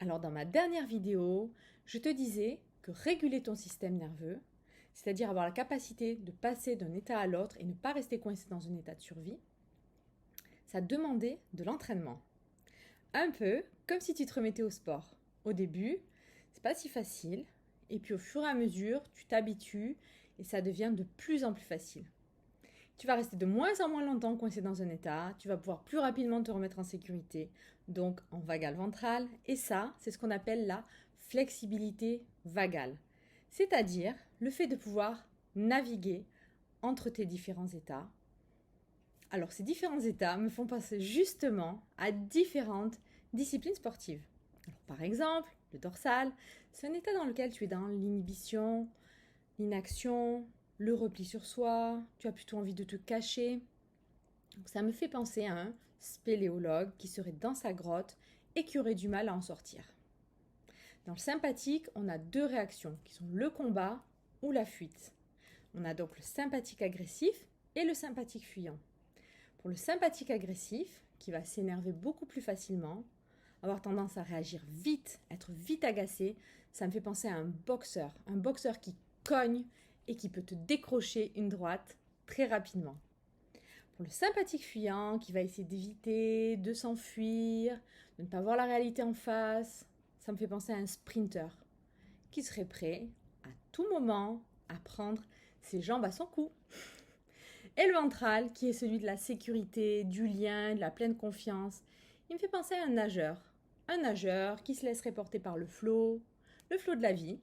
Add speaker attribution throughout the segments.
Speaker 1: Alors dans ma dernière vidéo, je te disais que réguler ton système nerveux, c'est-à-dire avoir la capacité de passer d'un état à l'autre et ne pas rester coincé dans un état de survie, ça demandait de l'entraînement. Un peu comme si tu te remettais au sport. Au début, c'est pas si facile, et puis au fur et à mesure, tu t'habitues et ça devient de plus en plus facile. Tu vas rester de moins en moins longtemps coincé dans un état, tu vas pouvoir plus rapidement te remettre en sécurité, donc en vagal ventral, et ça, c'est ce qu'on appelle la flexibilité vagale, c'est-à-dire le fait de pouvoir naviguer entre tes différents états. Alors ces différents états me font penser justement à différentes disciplines sportives. Alors, par exemple, le dorsal, c'est un état dans lequel tu es dans l'inhibition, l'inaction, le repli sur soi, tu as plutôt envie de te cacher. Donc, ça me fait penser à un spéléologue qui serait dans sa grotte et qui aurait du mal à en sortir. Dans le sympathique, on a deux réactions qui sont le combat ou la fuite. On a donc le sympathique agressif et le sympathique fuyant. Pour le sympathique agressif, qui va s'énerver beaucoup plus facilement, avoir tendance à réagir vite, être vite agacé, ça me fait penser à un boxeur qui cogne et qui peut te décrocher une droite très rapidement. Pour le sympathique fuyant, qui va essayer d'éviter, de s'enfuir, de ne pas voir la réalité en face, ça me fait penser à un sprinter qui serait prêt à tout moment à prendre ses jambes à son cou. Et le ventral, qui est celui de la sécurité, du lien, de la pleine confiance, il me fait penser à un nageur qui se laisserait porter par le flot de la vie,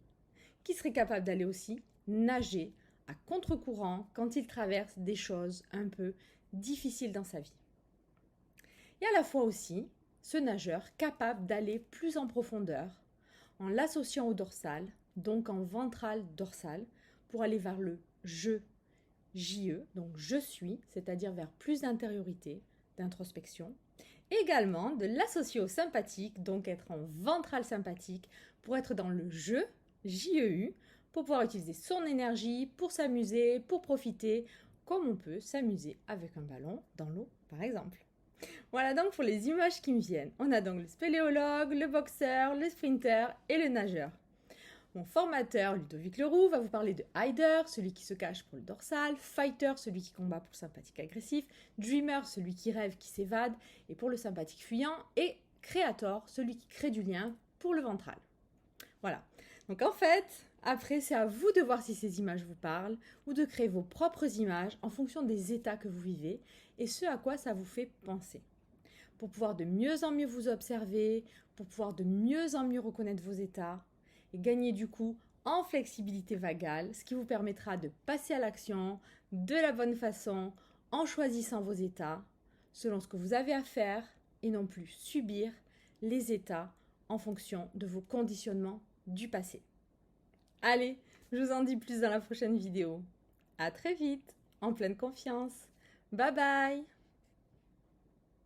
Speaker 1: qui serait capable d'aller aussi nager à contre-courant quand il traverse des choses un peu difficiles dans sa vie. Et à la fois aussi, ce nageur capable d'aller plus en profondeur en l'associant au dorsal, donc en ventral dorsal, pour aller vers le je, JE, donc je suis, c'est-à-dire vers plus d'intériorité, d'introspection. Également de l'associer au sympathique, donc être en ventral sympathique, pour être dans le je, JEU, pour pouvoir utiliser son énergie, pour s'amuser, pour profiter, comme on peut s'amuser avec un ballon dans l'eau, par exemple. Voilà donc pour les images qui me viennent. On a donc le spéléologue, le boxeur, le sprinter et le nageur. Mon formateur, Ludovic Leroux, va vous parler de hider, celui qui se cache pour le dorsal, fighter, celui qui combat pour le sympathique agressif, dreamer, celui qui rêve, qui s'évade, et pour le sympathique fuyant, et creator, celui qui crée du lien pour le ventral. Voilà. Donc en fait, après, c'est à vous de voir si ces images vous parlent, ou de créer vos propres images en fonction des états que vous vivez, et ce à quoi ça vous fait penser. Pour pouvoir de mieux en mieux vous observer, pour pouvoir de mieux en mieux reconnaître vos états, et gagner du coup en flexibilité vagale, ce qui vous permettra de passer à l'action de la bonne façon en choisissant vos états selon ce que vous avez à faire et non plus subir les états en fonction de vos conditionnements du passé. Allez, je vous en dis plus dans la prochaine vidéo. À très vite, en pleine confiance. Bye bye!